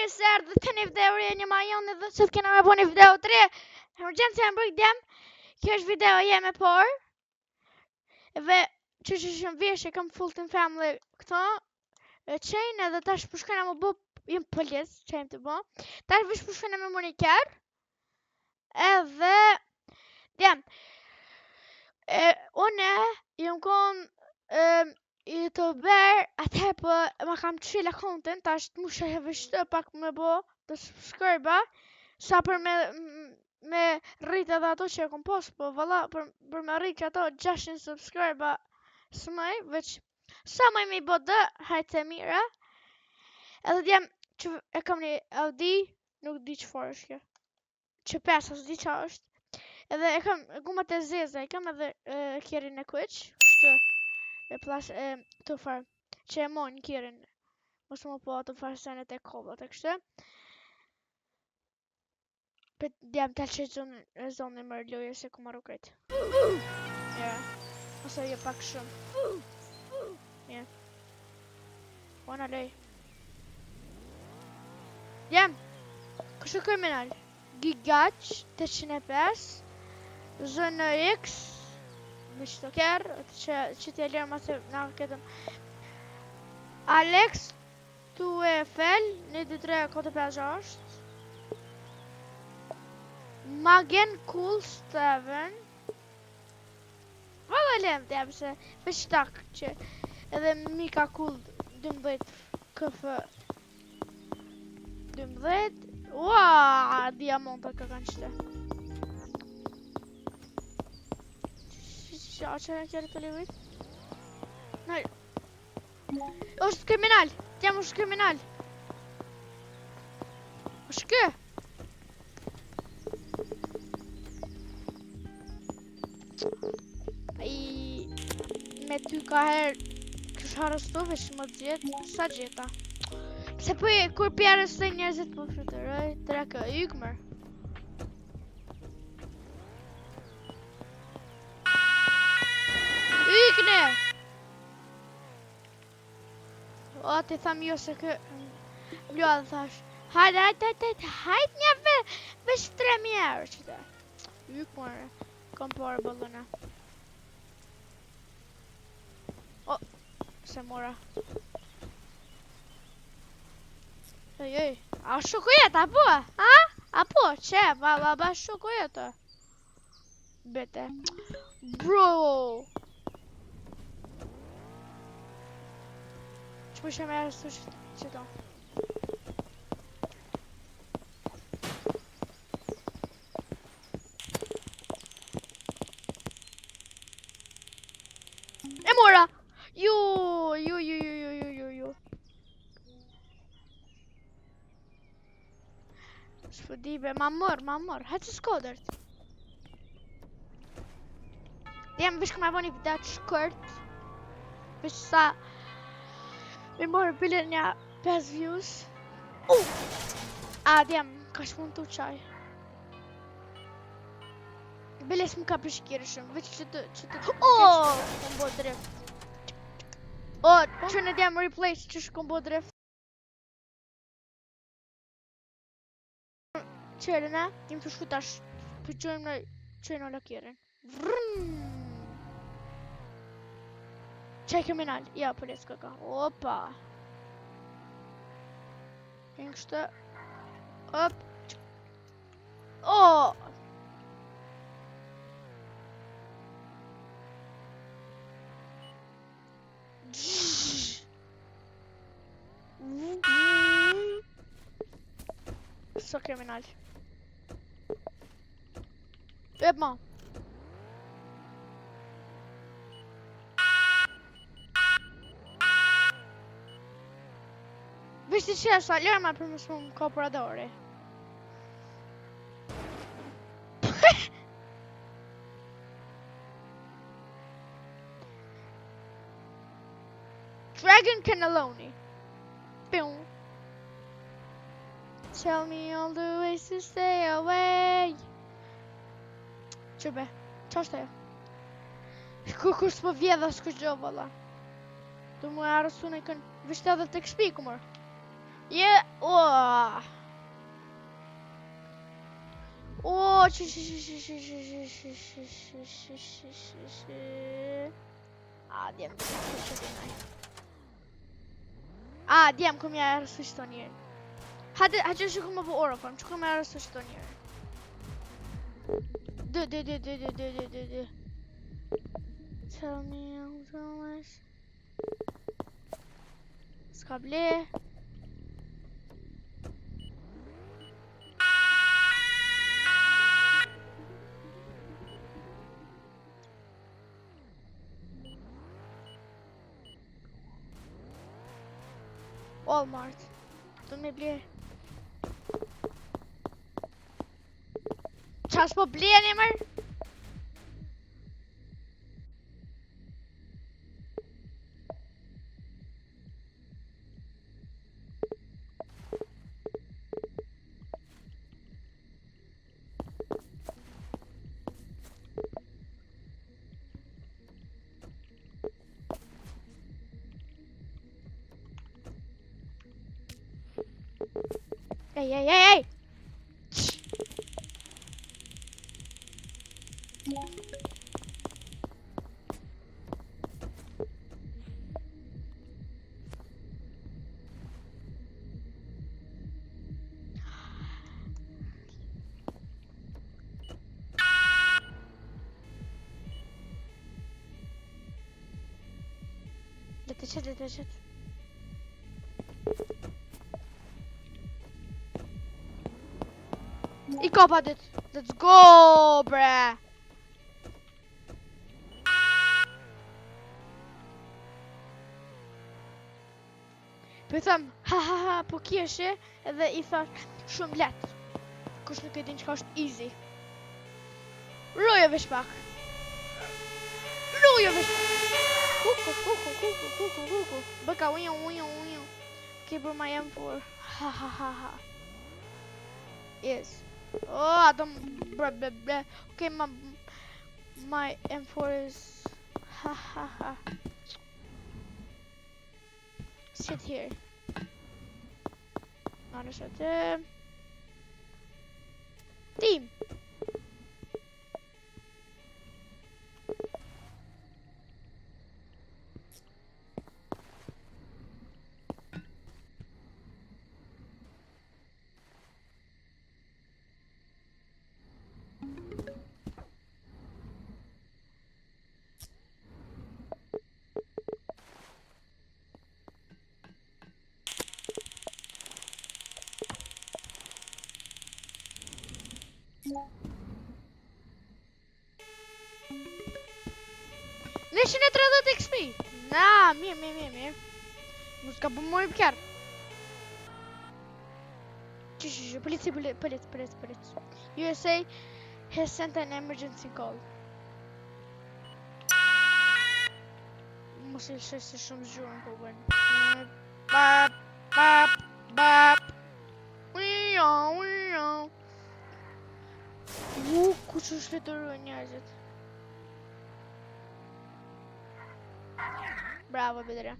mirë se erdhët të një video një ma jonë dhe që të kena me bo një video të re. Emergency Hamburg Dam. Kjo është video jeme por. Dhe që shumë vjesh e kam full team family këto. Qejnë edhe tash përshkojna më bo jem polis, qejnë të bo. Tash vish përshkojna me moniker. Edhe djem. Une jem kon YouTuber, atëherë po ma kam qila content, tash të musha e vështë pak me bo të subscribe-a, sa për me rrit edhe ato që e kom post, po valla për me rrit ato 600 subscribe-a smaj, veç sa maj me i bo dë, hajtë e mira, edhe djem që e kam një Audi, nuk di që farë është kjo, që pesa, së di qa është, edhe e kam gumat e zeza, e kam edhe kjerin e kuq, kështë të farë, që e mojnë kjerin, mos më po të farë senet e kollat e kështë. Për djem të që zonë më rëlloje se ku marru krejt. Ja, ose jo pak shumë. Ja. Ona lej. Djem, kështë kriminal. Gigaq, 805, Zone X, me qëto kërë, që t'ja lërë ma se nga këtëm. Alex, tu e fel, 12346. Magen Cool Steven. Valla lem t'jam se veç tak që edhe Mika Cool 12 KF 12. Ua, diamonta ka kanë qëte. Qa që e kjerë të livit? Nëj. është kriminal. T'jam është kriminal. është kë? Me ty ka herë kështë harëstove që më gjithë, sa gjitha? Se për kur për arëstoj njerëzit për fëtëroj, treka ykmër. Ykne! O, ti tham jo se kë... Mluadë thash. Hajt një vesh 3.000 euro që të. Ykmër, kom parë bëllëna. Se mora. Ej, a shokujet, apo? Ha? Apo, që? Ba shokujet. Bete. Bro! Që më shemë e arrestu që to? E mora! Jo. Shpëdibe, ma mor, hajtë që s'kodërt. Djem, vish këma voni video të shkërt. Vish sa... Mi morë bile një 5 views. A, djem, ka shmën të qaj. Bile s'më ka përshkirë shumë, vish që të... Kombo drift. Që në djem replace që shë kombo drift. Qërën e, jem të shku tash, përgjojmë në qërën o lakjerën. Qaj kriminal, ja, polis këka, opa. Jem kështë, op. So kriminal. Öpma. Visste që e sa lërma për më shumë kooperadori. Dragon Cannelloni. Boom. Tell me all the ways to stay away. Qërbe, qa është ajo? Kur s'po vjedha s'ku gjo, valla. Du mu e arësu në kënë, vishtë edhe të këshpi, kumër. Yeah, oh. Oh, djem, djem kom jag resurser ner. Hade jag skulle komma på Orofon, så kommer jag resurser ner. Du. Tell me how much. Ska bli. Walmart. De blir. Chans på blenimmer. Hey! Lite shit. Ik kappa dit. Let's go, bruh. Pytam, hahaha, po kjeshe edhe I thash shumë let. Kush nuk e din çka është easy. Roje vesh pak. Kuku. Baka ujo. Okay, bro, my M4. Ha. Yes. Oh, I don't. Blah. Okay, my M4 is. Ha. Sit here. Not shut Team. Deixa na entrada de XP. Nah, mirë. Música për mori për kjarë. Police. USA has sent an emergency call. Mos I lëshoj se shumë zgjurën po bërnë. Bap. Ujo. Ku që shletërën njerëzit. Bravo, Bedre.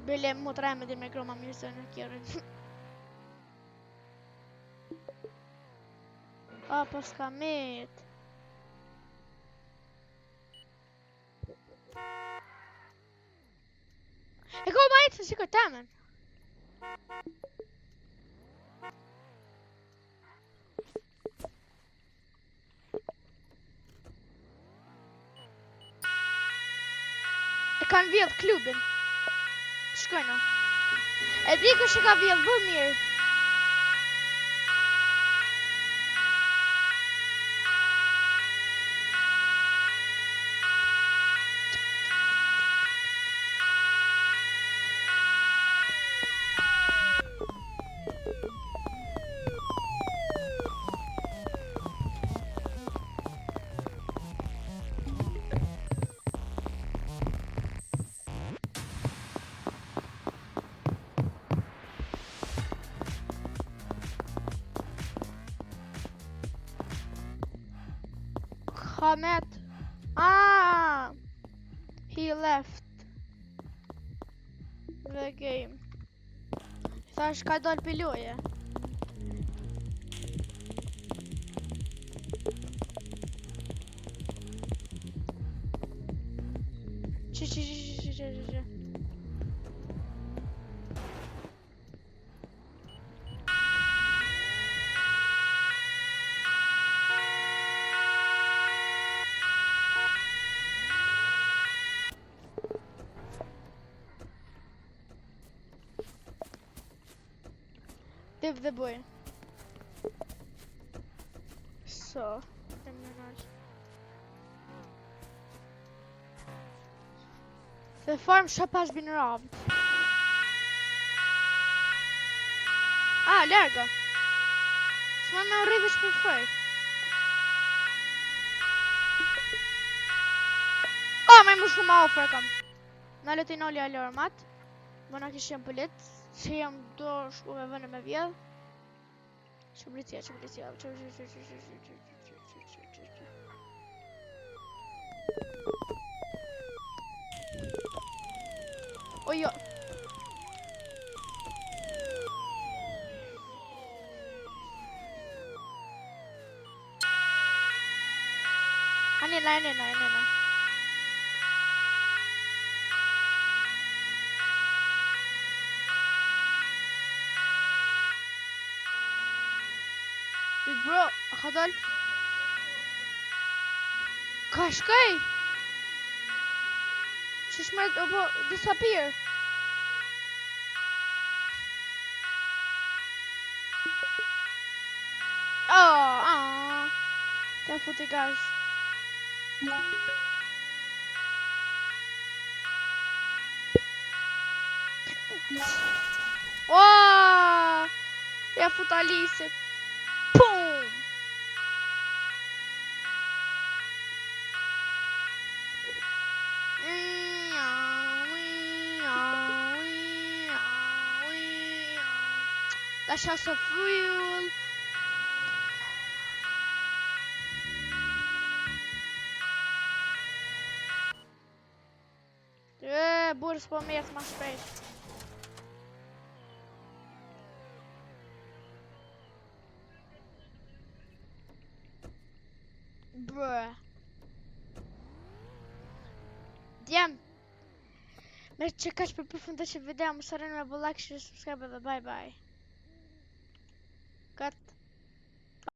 Bile më të rejme dhe me kroma mirë se në kjerën. Pa s'ka met. E ko majtë se si këtë temen. Kanë vjedh klubin. Shkojnë. E di kush e ka vjedh bërë mirë. Hamet. He left the game. Thash ka dal për loje. Që. Dev dhe boj. So, the farm shop has been robbed. Ah, larga. S'ma me arrivesh për fër. Oh, me më shumë ofër kam. Na le t'i noli alarmat. Bona kishim pëllit. Që jam do shku me vënë me vjedh. Që policia. O jo. Anena. Big bro, خدل Kashkay Shishmed disappear. Oh, careful the guys. Oh, я футалисе. Пум. That's just a fuel. Borde spara mer som man spray. Bruh. Djem. Me që ka që për përfundë që video, më sërën me like, share, subscribe dhe bye bye.